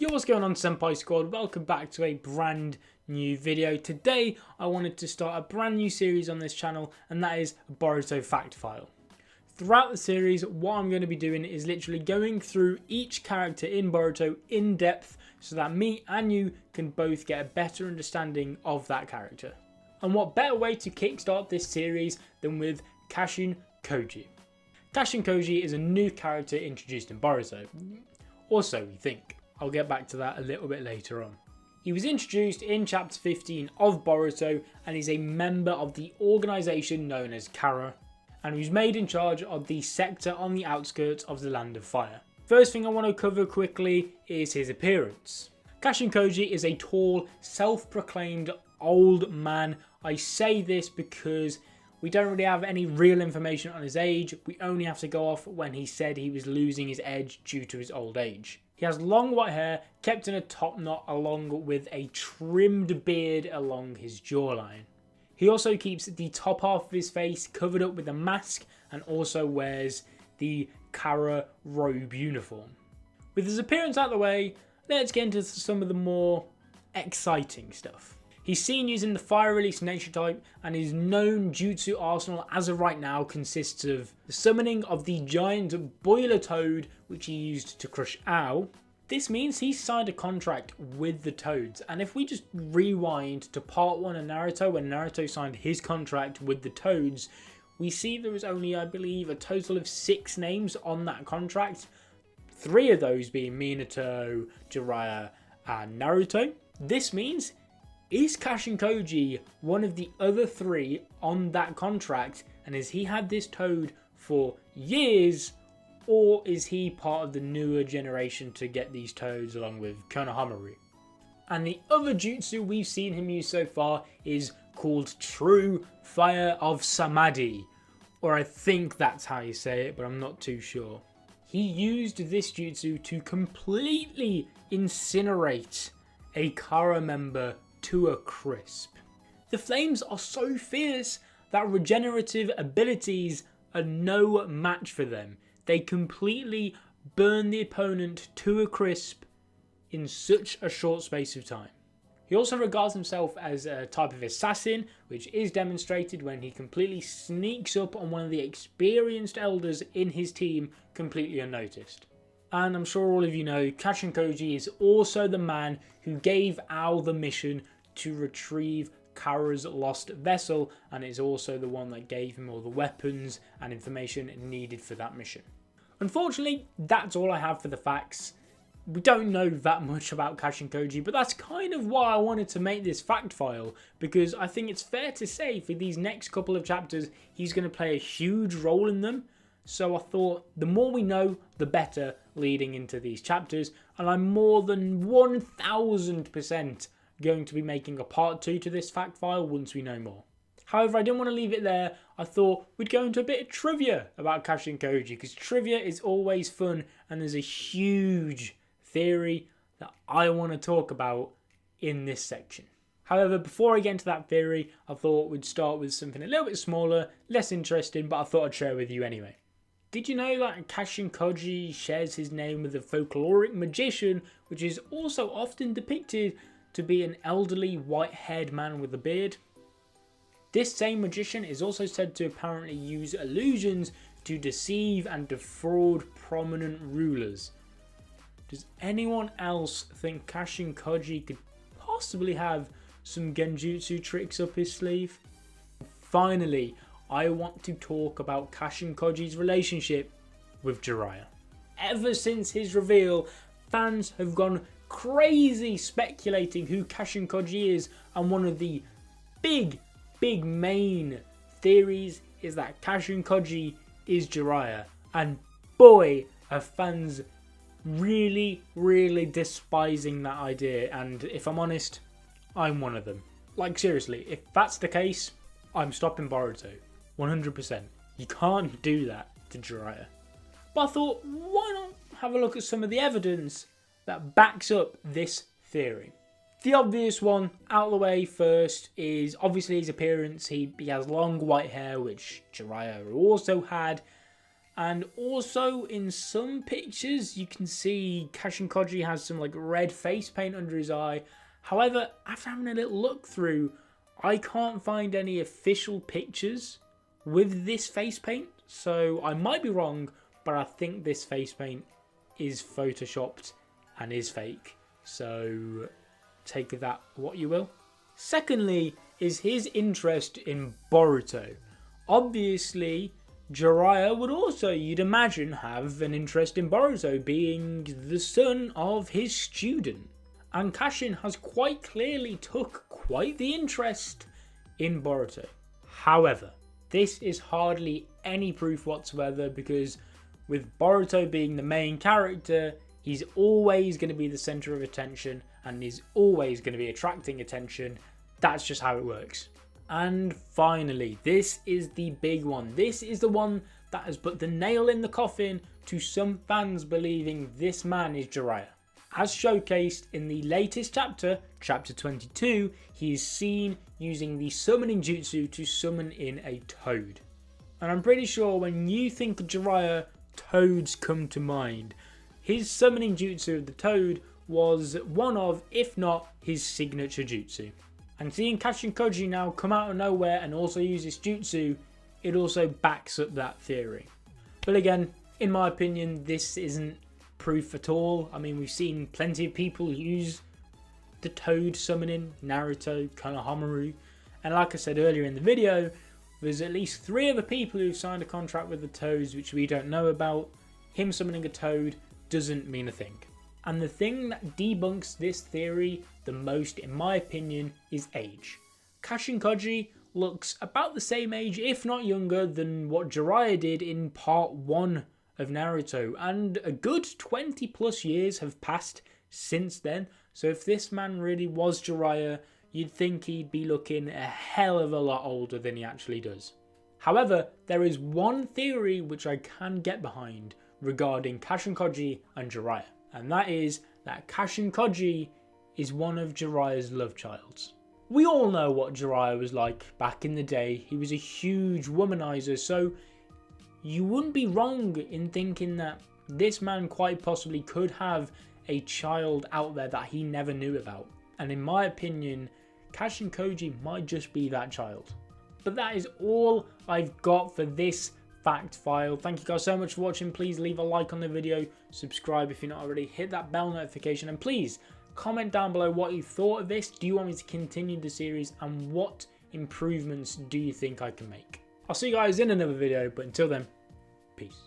Yo, what's going on, Senpai Squad? Welcome back to a brand new video. Today I wanted to start a brand new series on this channel, and that is Boruto Fact File. Throughout the series, what I'm going to be doing is literally going through each character in Boruto in depth so that me and you can both get a better understanding of that character. And what better way to kickstart this series than with Kashin Koji. Kashin Koji is a new character introduced in Boruto. Or so we think. I'll get back to that a little bit later on. He was introduced in chapter 15 of Boruto and is a member of the organisation known as Kara, and he was made in charge of the sector on the outskirts of the Land of Fire. First thing I want to cover quickly is his appearance. Kashin Koji is a tall, self-proclaimed old man. I say this because we don't really have any real information on his age. We only have to go off when he said he was losing his edge due to his old age. He has long white hair, kept in a top knot along with a trimmed beard along his jawline. He also keeps the top half of his face covered up with a mask and also wears the Kara robe uniform. With his appearance out of the way, let's get into some of the more exciting stuff. He's seen using the fire release nature type, and his known jutsu arsenal as of right now consists of the summoning of the giant boiler toad, which he used to crush Ao. This means he signed a contract with the toads, and if we just rewind to part 1 of Naruto, when Naruto signed his contract with the toads, we see there was only, I believe, a total of 6 names on that contract. 3 of those being Minato, Jiraya and Naruto. This means, is Kashin Koji one of the other 3 on that contract, and has he had this toad for years, or is he part of the newer generation to get these toads along with Konohamaru? And the other jutsu we've seen him use so far is called True Fire of Samadhi, or I think that's how you say it, but I'm not too sure. He used this jutsu to completely incinerate a Kara member to a crisp. The flames are so fierce that regenerative abilities are no match for them. They completely burn the opponent to a crisp in such a short space of time. He also regards himself as a type of assassin, which is demonstrated when he completely sneaks up on one of the experienced elders in his team completely unnoticed. And I'm sure all of you know, Kashin Koji is also the man who gave Ao the mission to retrieve Kara's lost vessel, and is also the one that gave him all the weapons and information needed for that mission. Unfortunately, that's all I have for the facts. We don't know that much about Kashin Koji, but that's kind of why I wanted to make this fact file, because I think it's fair to say for these next couple of chapters, he's going to play a huge role in them. So I thought the more we know, the better leading into these chapters, and I'm more than 1000% going to be making a part 2 to this fact file once we know more. However, I didn't want to leave it there. I thought we'd go into a bit of trivia about Kashin Koji, because trivia is always fun, and there's a huge theory that I want to talk about in this section. However, before I get into that theory, I thought we'd start with something a little bit smaller, less interesting, but I thought I'd share with you anyway. Did you know that Kashin Koji shares his name with a folkloric magician, which is also often depicted to be an elderly white-haired man with a beard? This same magician is also said to apparently use illusions to deceive and defraud prominent rulers. Does anyone else think Kashin Koji could possibly have some genjutsu tricks up his sleeve? Finally, I want to talk about Kashin Koji's relationship with Jiraya. Ever since his reveal, fans have gone crazy speculating who Kashin Koji is, and one of the big main theories is that Kashin Koji is Jiraya, and boy are fans really despising that idea, and if I'm honest, I'm one of them. Like seriously, if that's the case, I'm stopping Boruto 100%. You can't do that to Jiraya. But I thought, why not have a look at some of the evidence that backs up this theory. The obvious one out of the way first is obviously his appearance. He has long white hair, which Jiraiya also had, And also in some pictures you can see Kashin Koji has some like red face paint under his eye. However, after having a little look through, I can't find any official pictures with this face paint. So I might be wrong, but I think this face paint is photoshopped and is fake. So take of that what you will. Secondly is his interest in Boruto. Obviously, Jiraya would also, you'd imagine, have an interest in Boruto, being the son of his student. And Kashin has quite clearly took quite the interest in Boruto. However, this is hardly any proof whatsoever, because with Boruto being the main character, he's always going to be the centre of attention and he's always going to be attracting attention. That's just how it works. And finally, this is the big one. This is the one that has put the nail in the coffin to some fans believing this man is Jiraya. As showcased in the latest chapter, chapter 22, he is seen using the summoning jutsu to summon in a toad. And I'm pretty sure when you think of Jiraya, toads come to mind. His summoning jutsu of the toad was one of, if not his signature jutsu. And seeing Kashin Koji now come out of nowhere and also use his jutsu, it also backs up that theory. But again, in my opinion, this isn't proof at all. I mean, we've seen plenty of people use the toad summoning, Naruto, Konohamaru. And like I said earlier in the video, there's at least 3 other people who've signed a contract with the toads which we don't know about. Him summoning a toad doesn't mean a thing. And the thing that debunks this theory the most, in my opinion, is age. Kashin Koji looks about the same age, if not younger, than what Jiraiya did in part 1 of Naruto. And a good 20 plus years have passed since then. So if this man really was Jiraiya, you'd think he'd be looking a hell of a lot older than he actually does. However, there is one theory which I can get behind regarding Kashin Koji and Jiraiya. And that is that Kashin Koji is one of Jiraya's love childs. We all know what Jiraiya was like back in the day. He was a huge womanizer, so you wouldn't be wrong in thinking that this man quite possibly could have a child out there that he never knew about. And in my opinion, Kashin Koji might just be that child. But that is all I've got for this fact file. Thank you guys so much for watching. Please leave a like on the video, subscribe if you're not already, hit that bell notification, and please comment down below what you thought of this. Do you want me to continue the series, and what improvements do you think I can make? I'll see you guys in another video, but until then, peace.